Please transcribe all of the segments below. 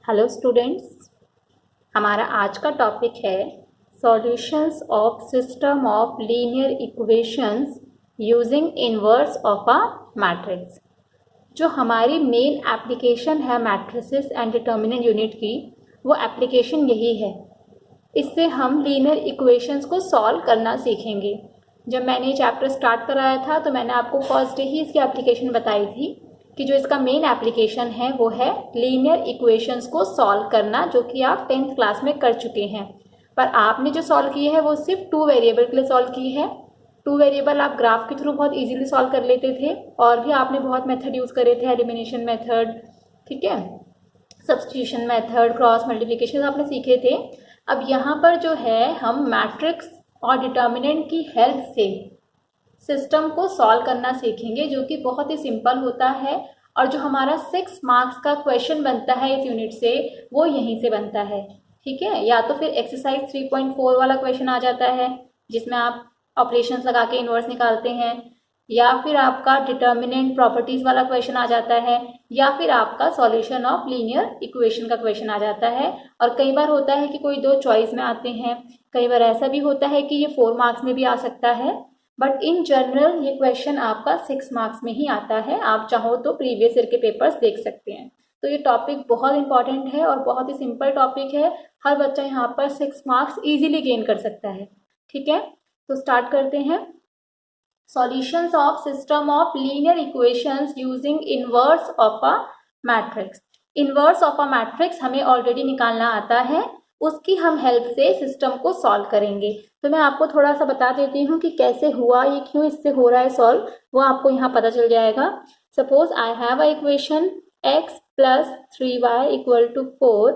Hello students, हमारा आज का टॉपिक है solutions of system of linear equations using inverse of a matrix. जो हमारी मेन एप्लीकेशन है मैट्रिसेस एंड डिटर्मिनेंट यूनिट की, वो एप्लीकेशन यही है। इससे हम लीनियर इक्वेशंस को सॉल्व करना सीखेंगे। जब मैंने चैप्टर स्टार्ट कराया था तो मैंने आपको फर्स्ट डे ही इसकी एप्लीकेशन बताई थी कि जो इसका मेन एप्लीकेशन है वो है लीनियर इक्वेशंस को सॉल्व करना, जो कि आप 10th क्लास में कर चुके हैं। पर आपने जो सॉल्व की है वो सिर्फ 2 वेरिएबल के लिए सॉल्व की है। 2 वेरिएबल आप ग्राफ के थ्रू बहुत इजीली सॉल्व कर लेते थे, और भी आपने बहुत मेथड यूज़ करे थे, एलिमिनेशन मेथड, ठीक है, सब्स्टिट्यूशन मेथड, क्रॉस मल्टीप्लिकेशन आपने सीखे थे। अब यहाँ पर जो है हम मैट्रिक्स और डिटर्मिनेंट की हेल्प से सिस्टम को सॉल्व करना सीखेंगे, जो कि बहुत ही सिंपल होता है। और जो हमारा 6 मार्क्स का क्वेश्चन बनता है इस यूनिट से, वो यहीं से बनता है, ठीक है। या तो फिर एक्सरसाइज 3.4 वाला क्वेश्चन आ जाता है जिसमें आप ऑपरेशंस लगा के इन्वर्स निकालते हैं, या फिर आपका डिटर्मिनेंट प्रॉपर्टीज वाला क्वेश्चन आ जाता है, या फिर आपका सॉल्यूशन ऑफ लीनियर इक्वेशन का क्वेश्चन आ जाता है। और कई बार होता है कि कोई 2 चॉइस में आते हैं, कई बार ऐसा भी होता है कि ये 4 मार्क्स में भी आ सकता है। बट इन जनरल ये क्वेश्चन आपका 6 मार्क्स में ही आता है। आप चाहो तो प्रीवियस ईयर के पेपर्स देख सकते हैं। तो ये टॉपिक बहुत इंपॉर्टेंट है और बहुत ही सिंपल टॉपिक है। हर बच्चा यहाँ पर 6 मार्क्स इजीली गेन कर सकता है, ठीक है। तो स्टार्ट करते हैं। Solutions of system of linear equations using inverse of a matrix. Inverse of a matrix हमें ऑलरेडी निकालना आता है, उसकी हम हेल्प से सिस्टम को सॉल्व करेंगे। तो मैं आपको थोड़ा सा बता देती हूँ कि कैसे हुआ, ये क्यों इससे हो रहा है सॉल्व, वो आपको यहाँ पता चल जाएगा। Suppose I have a equation x plus 3y equal to 4,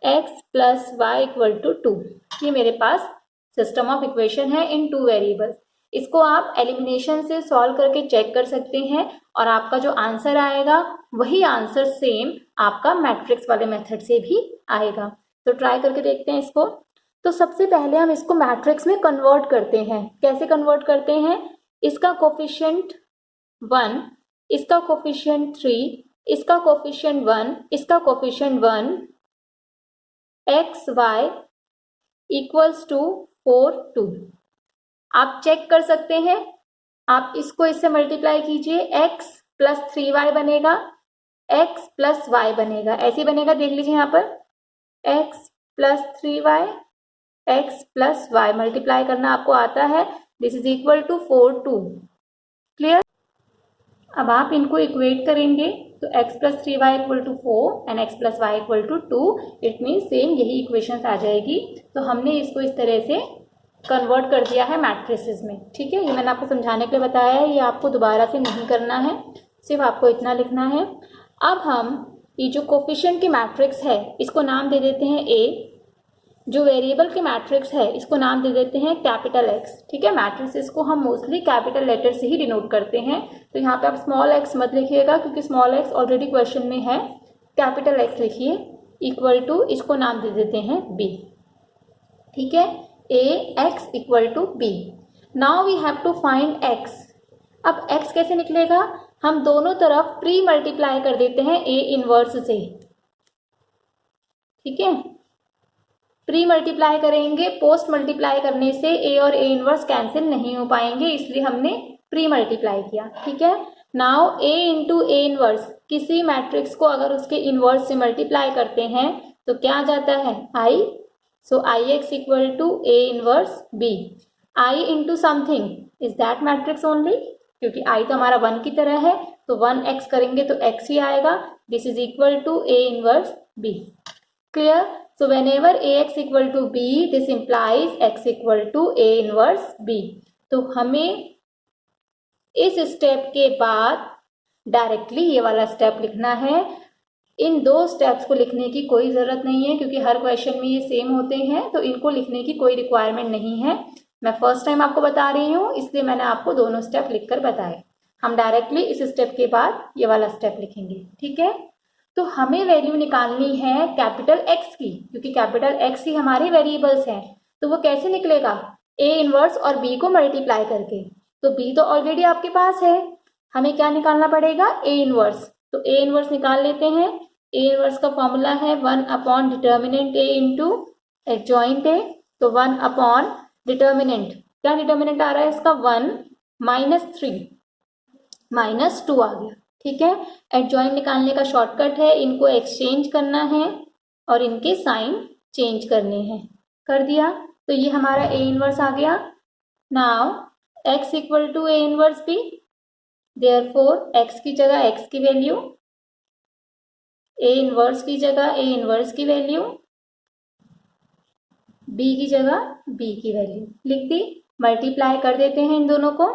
x plus y equal to 2। ये मेरे पास सिस्टम ऑफ इक्वेशन है इन 2 वेरिएबल्स। इसको आप एलिमिनेशन से सॉल्व करके चेक कर सकते हैं, और आपका जो आंसर आएगा वही आंसर सेम आपका मैट्रिक्स वाले मेथड से भी आएगा। तो ट्राई करके देखते हैं इसको। तो सबसे पहले हम इसको मैट्रिक्स में कन्वर्ट करते हैं। कैसे कन्वर्ट करते हैं? इसका कोफिशिएंट 1, इसका कोफिशिएंट 3, इसका कोफिशिएंट 1, इसका coefficient 1, x y equals to 4, 2। आप चेक कर सकते हैं, आप इसको इससे मल्टीप्लाई कीजिए, x प्लस 3y बनेगा, x प्लस y बनेगा, ऐसे बनेगा, देख लीजिए यहाँ पर x plus 3y, x plus y multiply करना आपको आता है। This is equal to 4, 2। Clear? अब आप इनको इक्वेट करेंगे तो x plus 3y equal to 4 and x plus y equal to 2। It means same यही इक्वेशंस आ जाएगी। तो हमने इसको इस तरह से कन्वर्ट कर दिया है मैट्रिसेस में, ठीक है। ये मैंने आपको समझाने के लिए बताया है, ये आपको दोबारा से नहीं करना है, सिर्फ आपको इतना लिखना है। अब हम ये जो कोफिशिएंट की मैट्रिक्स है इसको नाम दे देते हैं A। जो वेरिएबल की मैट्रिक्स है इसको नाम दे देते हैं कैपिटल X, ठीक है। मैट्रिक्स को हम मोस्टली कैपिटल लेटर से ही डिनोट करते हैं, तो यहाँ पे आप स्मॉल x मत लिखिएगा क्योंकि स्मॉल x ऑलरेडी क्वेश्चन में है। कैपिटल X लिखिए, इक्वल टू, इसको नाम दे देते हैं B, ठीक है। Ax equal to B। Now we have to find x। अब x कैसे निकलेगा? हम दोनों तरफ प्री मल्टीप्लाई कर देते हैं A इनवर्स से, ठीक है। प्री मल्टीप्लाई करेंगे, पोस्ट मल्टीप्लाई करने से A और A इनवर्स कैंसिल नहीं हो पाएंगे, इसलिए हमने प्री मल्टीप्लाई किया, ठीक है। Now A into A inverse, किसी मैट्रिक्स को अगर उसके इनवर्स से मल्टीप्लाई करते हैं तो क्या आ जाता है? I। So Ix equal to A inverse B. I into something is that matrix only, क्योंकि I तो हमारा 1 की तरह है, तो 1x करेंगे तो x ही आएगा। This is equal to A inverse B. Clear? So whenever Ax equal to B, this implies x equal to A inverse B. तो हमें इस स्टेप के बाद डायरेक्टली ये वाला स्टेप लिखना है। इन 2 स्टेप्स को लिखने की कोई ज़रूरत नहीं है क्योंकि हर क्वेश्चन में ये सेम होते हैं, तो इनको लिखने की कोई रिक्वायरमेंट नहीं है। मैं फर्स्ट टाइम आपको बता रही हूँ, इसलिए मैंने आपको दोनों स्टेप लिखकर बताए। हम डायरेक्टली इस स्टेप के बाद ये वाला स्टेप लिखेंगे, ठीक है। तो हमें वैल्यू निकालनी है कैपिटल X की, क्योंकि कैपिटल X ही हमारे वेरिएबल्स हैं। तो वो कैसे निकलेगा? A इनवर्स और B को मल्टीप्लाई करके। तो B तो ऑलरेडी आपके पास है, हमें क्या निकालना पड़ेगा? A inverse. तो A इनवर्स निकाल लेते हैं। ए इनवर्स का फॉर्मूला है 1 upon determinant A into adjoint A. तो 1 अपॉन डिटर्मिनेंट, क्या डिटर्मिनेंट आ रहा है इसका 1 -3 -2 आ गया। ठीक है, एडजॉइंट निकालने का शॉर्टकट है, इनको एक्सचेंज करना है और इनके साइन चेंज करने हैं। कर दिया, तो ये हमारा ए इनवर्स आ गया। Now x equal to A inverse B, therefore x की जगह x की वैल्यू, ए इनवर्स की जगह ए इनवर्स की वैल्यू, b की जगह b की वैल्यू लिख दी। मल्टीप्लाई कर देते हैं इन दोनों को।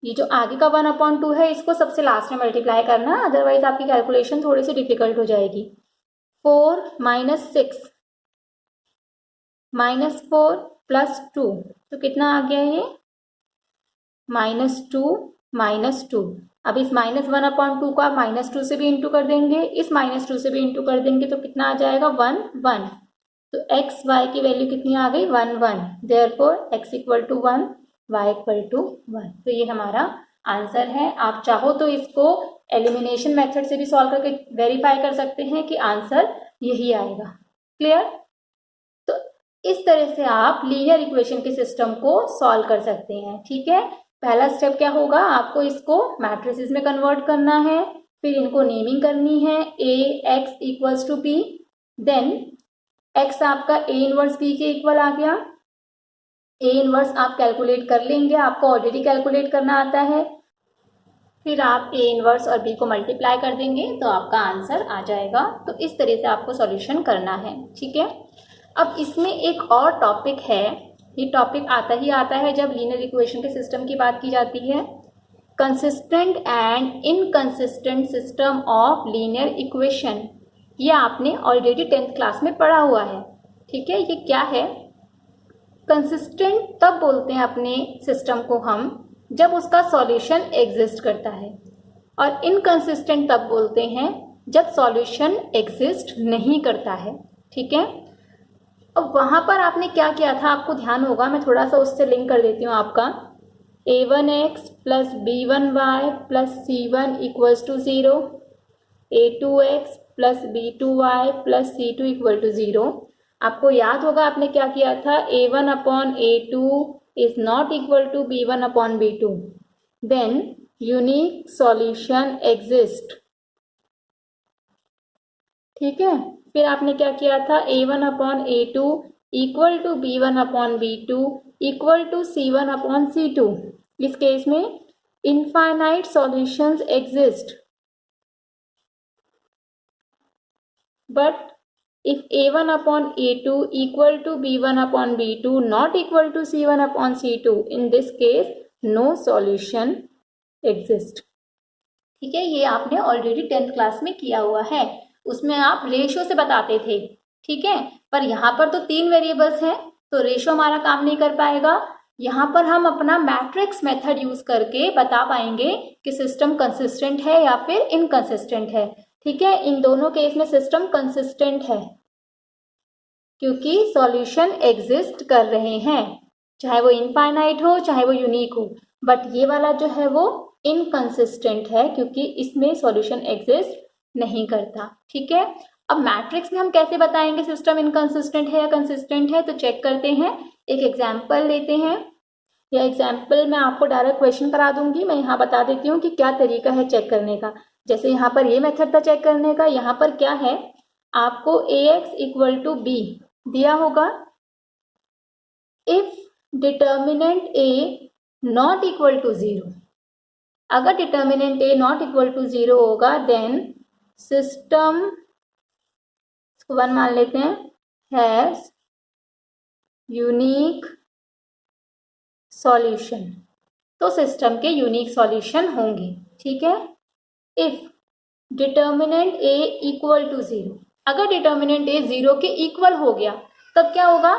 ये जो आगे का 1/2 है इसको सबसे लास्ट में मल्टीप्लाई करना, अदरवाइज आपकी कैलकुलेशन थोड़ी सी डिफिकल्ट हो जाएगी। 4 - 6 -4 + 2, तो कितना आ गया ये -2 -2। अब इस -1/2 को आप -2 से भी इंटू कर देंगे, इस -2 से भी इंटू कर देंगे, तो कितना आ जाएगा 1 1। तो x y की वैल्यू कितनी आ गई 1 1, therefore x equal to 1 y equal to 1। तो ये हमारा आंसर है। आप चाहो तो इसको एलिमिनेशन मेथड से भी सॉल्व करके वेरीफाई कर सकते हैं कि आंसर यही आएगा। क्लियर? तो इस तरह से आप लीनियर इक्वेशन के सिस्टम को सॉल्व कर सकते हैं। ठीक है, पहला स्टेप क्या होगा, आपको इसको मैट्रिसेस में कन्वर्ट करना है, फिर इनको नेमिंग करनी है, a x equals to b, then x आपका a इनवर्स b के इक्वल आ गया। a इनवर्स आप कैलकुलेट कर लेंगे, आपको ऑलरेडी कैलकुलेट करना आता है, फिर आप a इनवर्स और b को मल्टीप्लाई कर देंगे तो आपका आंसर आ जाएगा। तो इस तरह से आपको सॉल्यूशन करना है। ठीक है, अब इसमें एक और टॉपिक है, ये टॉपिक आता ही आता है जब लीनियर इक्वेशन के सिस्टम की बात की जाती है, consistent and inconsistent system of linear equation. ये आपने ऑलरेडी 10th क्लास में पढ़ा हुआ है। ठीक है, ये क्या है, कंसिस्टेंट तब बोलते हैं अपने सिस्टम को हम जब उसका सॉल्यूशन एग्जिस्ट करता है, और इनकंसिस्टेंट तब बोलते हैं जब सॉल्यूशन एग्जिस्ट नहीं करता है। ठीक है, अब वहाँ पर आपने क्या किया था आपको ध्यान होगा, मैं थोड़ा सा उससे लिंक कर देती हूँ आपका। a1x + b1y + c1 equals to 0, a2x + b2y + c2 equal to 0। आपको याद होगा आपने क्या किया था, a1/a2 is not equal to b1/b2, then unique solution exist. ठीक है, फिर आपने क्या किया था, a1/a2 equal to b1/b2 equal to c1/c2। इस केस में infinite solutions exist, but if a1/a2 equal to b1/b2 not equal to c1/c2, in this case no solution exist। ठीक है, ये आपने ऑलरेडी 10th क्लास में किया हुआ है, उसमें आप रेशियो से बताते थे। ठीक है, पर यहाँ पर तो 3 वेरिएबल्स हैं तो रेशियो हमारा काम नहीं कर पाएगा। यहाँ पर हम अपना मैट्रिक्स मेथड यूज करके बता पाएंगे कि सिस्टम कंसिस्टेंट है या फिर इनकंसिस्टेंट है। ठीक है, इन दोनों केस में सिस्टम कंसिस्टेंट है क्योंकि सॉल्यूशन एग्जिस्ट कर रहे हैं, चाहे वो इनफाइनाइट हो चाहे वो यूनिक हो, बट ये वाला जो है वो इनकंसिस्टेंट है क्योंकि इसमें सॉल्यूशन एग्जिस्ट नहीं करता। ठीक है, अब मैट्रिक्स में हम कैसे बताएंगे सिस्टम इनकंसिस्टेंट है या कंसिस्टेंट है, तो चेक करते हैं, एक एग्जाम्पल लेते हैं। या एग्जाम्पल मैं आपको डायरेक्ट क्वेश्चन करा दूंगी, मैं यहाँ बता देती हूँ कि क्या तरीका है चेक करने का। जैसे यहाँ पर ये मेथड था चेक करने का, यहाँ पर क्या है, आपको ax इक्वल टू b दिया होगा, if determinant a not equal to 0, अगर determinant a not equal to 0 होगा देन सिस्टम, इसको 1 मान लेते हैं, हैज यूनिक सॉल्यूशन, तो सिस्टम के यूनिक सॉल्यूशन होंगे। ठीक है, if determinant a equal to 0, अगर डिटर्मिनेंट a 0 के इक्वल हो गया तब क्या होगा,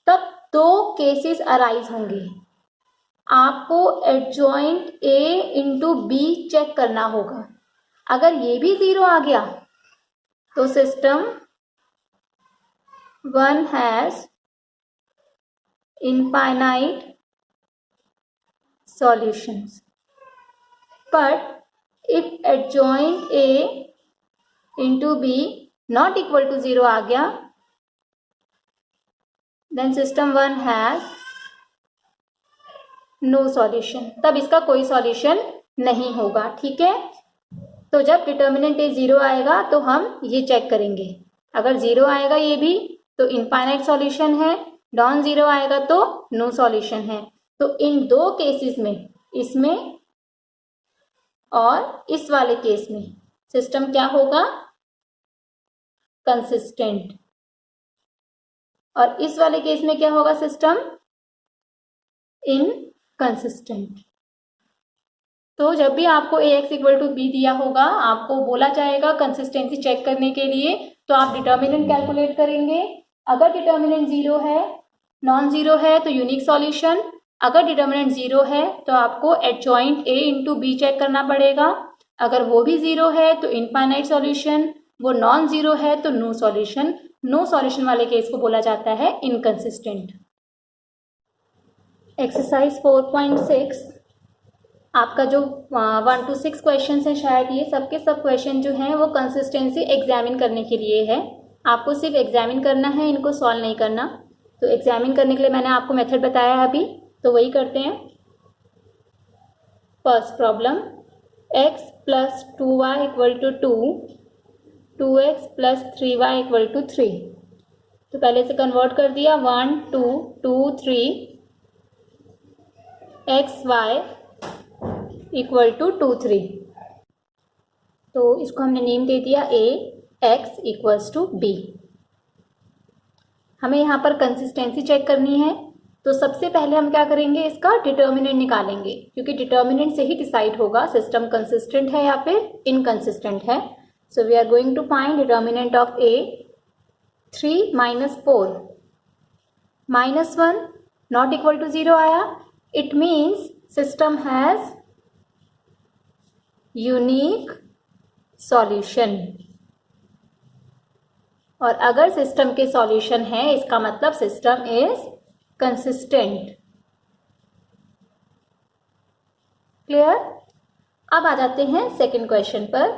तब 2 केसेस अराइज होंगे। आपको adjoint a into b check करना होगा, अगर ये भी 0 आ गया तो system 1 has infinite solutions, but if adjoint A into B not equal to 0 आ गया, then system 1 has no solution, तब इसका कोई सॉल्यूशन नहीं होगा। ठीक है, तो जब डिटर्मिनेंट ए 0 आएगा तो हम ये चेक करेंगे, अगर 0 आएगा ये भी तो इनफाइनाइट सॉल्यूशन है, नॉन 0 आएगा तो नो सॉल्यूशन है। तो इन दो केसेस में, इसमें और इस वाले केस में सिस्टम क्या होगा, कंसिस्टेंट, और इस वाले केस में क्या होगा, सिस्टम इनकंसिस्टेंट। तो जब भी आपको ax इक्वल टू बी दिया होगा, आपको बोला जाएगा कंसिस्टेंसी चेक करने के लिए, तो आप डिटर्मिनेंट कैलकुलेट करेंगे। अगर डिटर्मिनेंट 0 है, नॉन 0 है तो यूनिक सॉल्यूशन, अगर डिटर्मिनेंट 0 है तो आपको adjoint a into B check करना पड़ेगा, अगर वो भी 0 है तो इनफाइनाइट सॉल्यूशन, वो नॉन 0 है तो नो सॉल्यूशन। नो सॉल्यूशन वाले केस को बोला जाता है इनकंसिस्टेंट। एक्सरसाइज 4.6 आपका जो 1 to 6 क्वेश्चन है, शायद ये सबके सब क्वेश्चन जो हैं वो कंसिस्टेंसी एग्जामिन करने के लिए है। आपको सिर्फ एग्जामिन करना है, इनको सॉल्व नहीं करना। तो एग्जामिन करने के लिए मैंने आपको मेथड बताया है अभी, तो वही करते हैं। First problem, x plus 2y equal to 2, 2x plus 3y equal to 3। तो पहले से कन्वर्ट कर दिया, 1 2 2 3 xy इक्वल टू 2 3। तो इसको हमने नेम दे दिया a, x equals to b। हमें यहाँ पर कंसिस्टेंसी चेक करनी है, तो सबसे पहले हम क्या करेंगे, इसका डिटर्मिनेंट निकालेंगे, क्योंकि डिटर्मिनेंट से ही डिसाइड होगा सिस्टम कंसिस्टेंट है या फिर इनकंसिस्टेंट है। So we are going to find determinant of a, 3 minus 4 minus 1 not equal to 0 आया, it means system has unique solution, और अगर सिस्टम के सॉल्यूशन है इसका मतलब सिस्टम इज कंसिस्टेंट। क्लियर? अब आ जाते हैं सेकंड क्वेश्चन पर।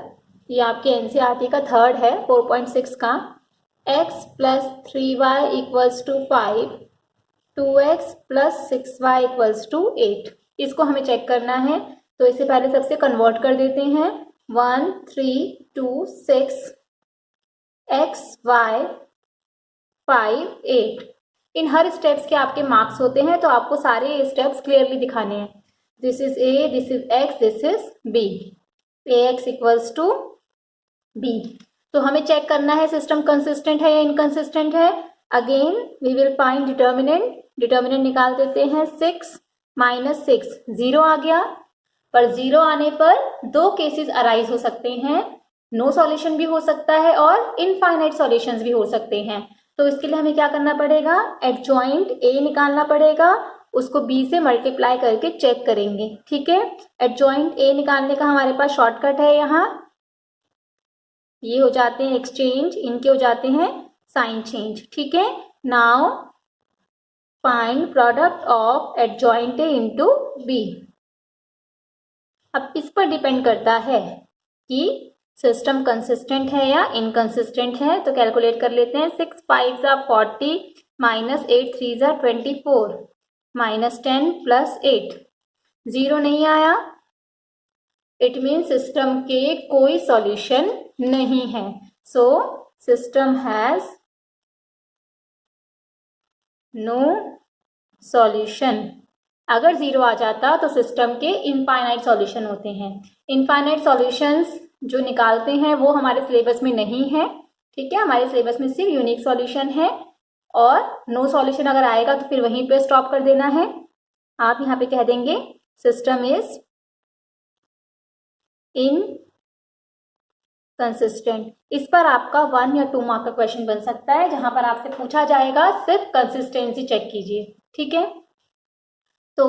ये आपके एनसीईआरटी का थर्ड है, 4.6 का। x plus 3y equals to 5, 2x plus 6y equals to 8। इसको हमें चेक करना है, तो इससे पहले सबसे कन्वर्ट कर देते हैं। 1 3 2 6 x y 5 8। इन हर स्टेप्स के आपके मार्क्स होते हैं, तो आपको सारे स्टेप्स क्लियरली दिखाने हैं। This is a, this is x, this is b। ax equals to b। तो हमें चेक करना है सिस्टम कंसिस्टेंट है या इनकंसिस्टेंट है। Again we will find determinant. Determinant निकाल देते हैं, 6 माइनस 6 0 आ गया, पर 0 आने पर दो केसेस अराइज हो सकते हैं, नो सॉल्यूशन भी हो सकता है और इनफाइनाइट सॉल्यूशंस भी हो सकते हैं। तो इसके लिए हमें क्या करना पड़ेगा, एडजॉइंट a निकालना पड़ेगा, उसको b से मल्टीप्लाई करके चेक करेंगे। ठीक है, एडजॉइंट a निकालने का हमारे पास शॉर्टकट है, यहाँ ये हो जाते हैं एक्सचेंज, इनके हो जाते हैं साइन चेंज। ठीक है, now find product of adjoint a into b। अब इस पर डिपेंड करता है कि सिस्टम कंसिस्टेंट है या इनकंसिस्टेंट है। तो कैलकुलेट कर लेते हैं, 6 5 40 माइनस 8 3 24 माइनस 10 प्लस 8। 0 नहीं आया, इट मीन सिस्टम के कोई सॉल्यूशन नहीं है। So system has no solution. अगर 0 आ जाता तो सिस्टम के इनफाइनाइट सॉल्यूशन होते हैं। इनफाइनाइट सॉल्यूशंस जो निकालते हैं वो हमारे सिलेबस में नहीं है। ठीक है, हमारे सिलेबस में सिर्फ यूनिक सॉल्यूशन है, और नो सॉल्यूशन अगर आएगा तो फिर वहीं पे स्टॉप कर देना है। आप यहाँ पे कह देंगे सिस्टम इज इनकंसिस्टेंट। इस पर आपका 1 या 2 मार्क का क्वेश्चन बन सकता है, जहां पर आपसे पूछा जाएगा सिर्फ कंसिस्टेंसी चेक कीजिए। ठीक है, तो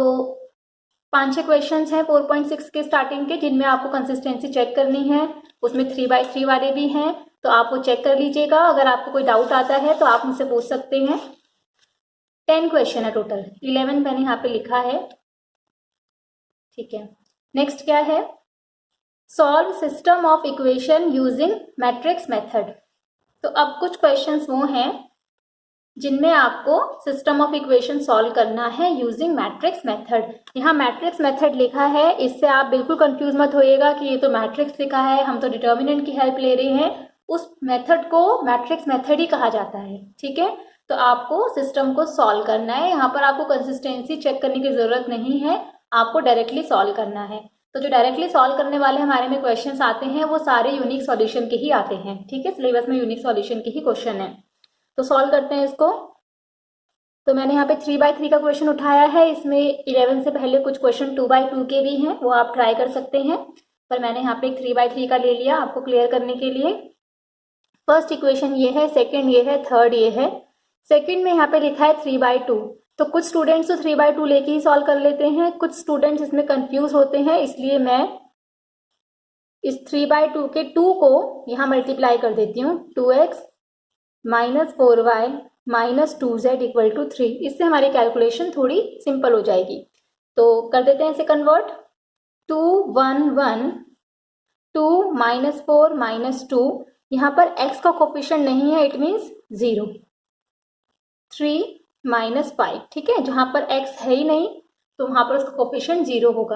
5-6 क्वेश्चन हैं 4.6 के स्टार्टिंग के, जिनमें आपको कंसिस्टेंसी चेक करनी है। उसमें 3/3 वाले भी हैं, तो आप वो चेक कर लीजिएगा। अगर आपको कोई डाउट आता है तो आप मुझसे पूछ सकते हैं। 10 क्वेश्चन है टोटल, 11 मैंने यहाँ पे लिखा है। ठीक है, नेक्स्ट क्या है, solve system of equation using matrix method. तो अब कुछ क्वेश्चंस वो हैं जिनमें आपको सिस्टम ऑफ इक्वेशन सॉल्व करना है यूजिंग मैट्रिक्स मेथड। यहाँ मैट्रिक्स मेथड लिखा है, इससे आप बिल्कुल कंफ्यूज मत होइएगा कि ये तो मैट्रिक्स लिखा है, हम तो डिटर्मिनेंट की हेल्प ले रहे हैं। उस मेथड को मैट्रिक्स मेथड ही कहा जाता है, ठीक है। तो आपको सिस्टम को सॉल्व करना है, यहाँ पर आपको कंसिस्टेंसी चेक करने की जरूरत नहीं है, आपको डायरेक्टली सॉल्व करना है। तो जो डायरेक्टली सॉल्व करने वाले हमारे में क्वेश्चंस आते हैं वो सारे यूनिक सॉल्यूशन के ही आते हैं, ठीक है। सिलेबस में यूनिक सॉल्यूशन के ही क्वेश्चन है। तो सॉल्व करते हैं इसको। तो मैंने यहाँ पे 3/3 का क्वेश्चन उठाया है, इसमें 11 से पहले कुछ क्वेश्चन 2/2 के भी हैं, वो आप ट्राई कर सकते हैं, पर मैंने यहाँ पे 3/3 का ले लिया आपको क्लियर करने के लिए। फर्स्ट इक्वेशन ये है, सेकंड ये है, थर्ड ये है। सेकंड में यहाँ पे लिखा है 3/2। तो कुछ स्टूडेंट्स तो 3/2 लेके ही सॉल्व कर लेते हैं, कुछ स्टूडेंट्स इसमें कंफ्यूज होते हैं, इसलिए मैं इस 3/2 के 2 को यहाँ मल्टीप्लाई कर देती हूँ। 2x - 4y - 2z = 3। इससे हमारी कैलकुलेशन थोड़ी सिंपल हो जाएगी। तो कर देते हैं इसे कन्वर्ट। 2 1 1 2 - 4 - 2, यहाँ पर x का कोफिशिएंट नहीं है, इट मीन्स 0। 3 - 5, ठीक है। जहाँ पर x है ही नहीं तो वहाँ पर उसका कोफिशिएंट 0 होगा,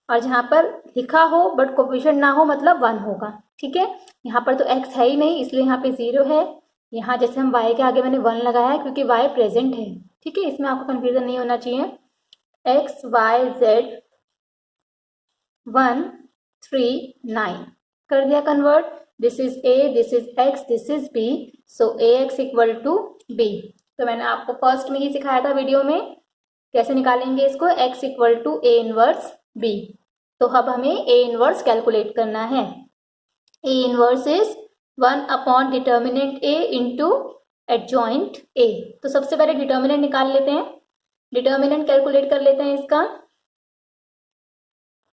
और जहाँ पर लिखा हो बट कोफिशिएंट ना हो मतलब 1 होगा, ठीक है। यहाँ पर तो x है ही नहीं इसलिए यहाँ पे 0 है। यहाँ जैसे हम y के आगे मैंने 1 लगाया है क्योंकि y प्रेजेंट है, ठीक है, इसमें आपको कंफ्यूजन नहीं होना चाहिए। x y z 1 3 9 कर दिया convert. This is a, this is x, this is b, so ax = b। तो मैंने आपको फर्स्ट में ही सिखाया था वीडियो में कैसे निकालेंगे इसको, x = a इनवर्स b। तो अब हमें a इनवर्स कैलकुलेट करना है। a inverse is 1 determinant a into adjoint a। तो सबसे पहले डिटर्मिनेंट निकाल लेते हैं, डिटर्मिनेंट कैलकुलेट कर लेते हैं इसका।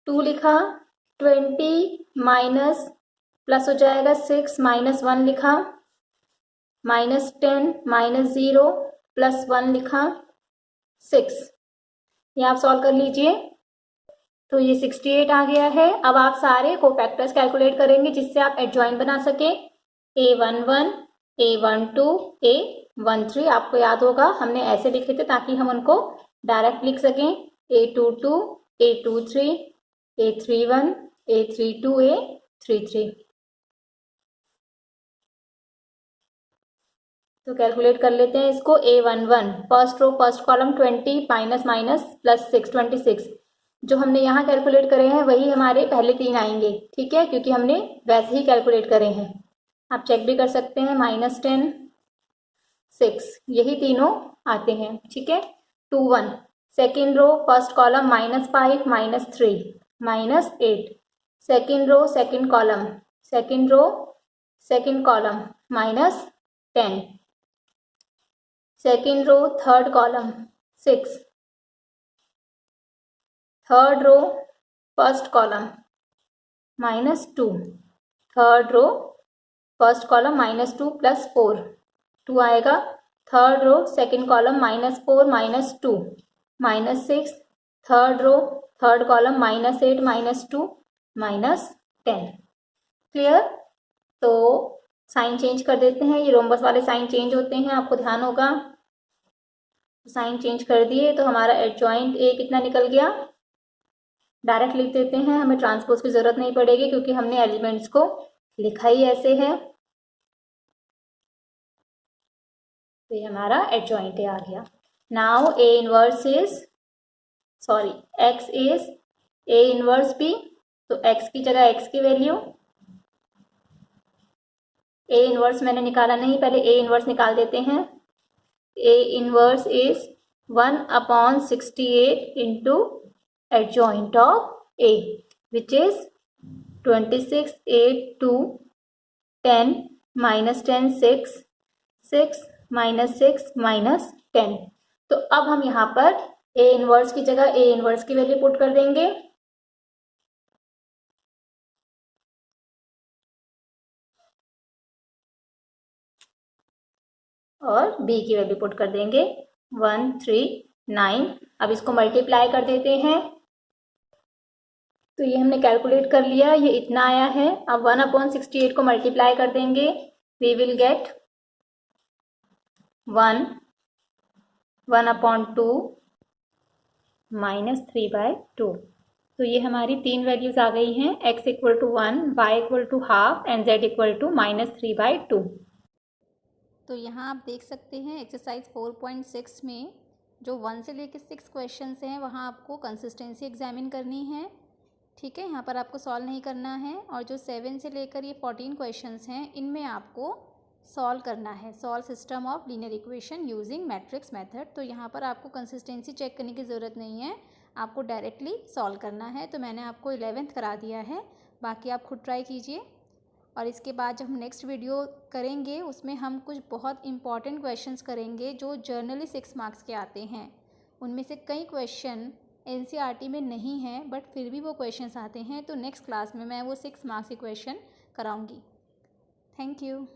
2 लिखा, 20 माइनस प्लस हो जाएगा 6 - 1 लिखा, -10 - 0 + 1 लिखा 6। ये आप सॉल्व कर लीजिए। तो ये 68 आ गया है। अब आप सारे कोफैक्टर्स कैलकुलेट करेंगे जिससे आप एडजॉइंट बना सके। A11 A12 A13 आपको याद होगा हमने ऐसे लिखे थे ताकि हम उनको डायरेक्ट लिख सकें। A22 A23 A31 A32 A33। तो कैलकुलेट कर लेते हैं इसको। A11 first row first column 20 minus minus plus 6 26। जो हमने यहाँ कैलकुलेट करे हैं वही हमारे पहले 3 आएंगे, ठीक है, क्योंकि हमने वैसे ही कैलकुलेट करे हैं। आप चेक भी कर सकते हैं, -10 6 यही तीनों आते हैं, ठीक है। 2 1 second row first column -5 -3 -8। Second row second column second row second column -10। Second row third column 6। Third row first column -2। Third row first column -2 + 4 2 आएगा। Third row second column -4 -2 -6। Third row third column -8 -2 -10। Clear. तो sign change कर देते हैं, ये rhombus वाले sign change होते हैं, आपको ध्यान होगा। साइन चेंज कर दिए तो हमारा एडजॉइंट ए कितना निकल गया, डायरेक्ट लिख देते हैं, हमें ट्रांसपोज की जरूरत नहीं पड़ेगी क्योंकि हमने एलिमेंट्स को लिखा ही ऐसे है। तो ये हमारा एडजॉइंट ए आ गया। Now A inverse is sorry X is A inverse B. तो एक्स की जगह एक्स की वैल्यू, ए इनवर्स मैंने निकाला नहीं, पहले ए इनवर्स निकाल देते हैं। ए inverse is 1/68 into adjoint of A, which is 26 8 2 10 -10 6 6 -6 -10। तो अब हम यहाँ पर A इनवर्स की जगह A इनवर्स की वैल्यू पुट कर देंगे। और B की वैल्यू पुट कर देंगे 1 3 9। अब इसको मल्टीप्लाई कर देते हैं। तो ये हमने कैलकुलेट कर लिया, ये इतना आया है। अब 1/68 को मल्टीप्लाई कर देंगे, वी विल गेट 1/2 माइनस 3/2। तो ये हमारी तीन वैल्यूज आ गई हैं, x equal to 1, y equal to half and z equal to -3/2। तो यहाँ आप देख सकते हैं एक्सरसाइज 4.6 में जो 1 से लेकर 6 क्वेश्चंस हैं वहाँ आपको कंसिस्टेंसी एग्जामिन करनी है। ठीक है, यहाँ पर आपको सॉल्व नहीं करना है। और जो 7 से लेकर ये 14 क्वेश्चंस हैं इनमें आपको सॉल्व करना है, solve system of linear equation using matrix method. तो यहाँ पर आपको कंसिस्टेंसी चेक करने की ज़रूरत नहीं है, आपको डायरेक्टली सॉल्व करना है। तो मैंने आपको 11th करा दिया है, बाकी आप खुद ट्राई कीजिए। और इसके बाद जब हम नेक्स्ट वीडियो करेंगे उसमें हम कुछ बहुत इंपॉर्टेंट क्वेश्चंस करेंगे जो जर्नली 6 मार्क्स के आते हैं। उनमें से कई क्वेश्चन एनसीईआरटी में नहीं है बट फिर भी वो क्वेश्चंस आते हैं। तो नेक्स्ट क्लास में मैं वो 6 मार्क्स के क्वेश्चन कराऊंगी। Thank you.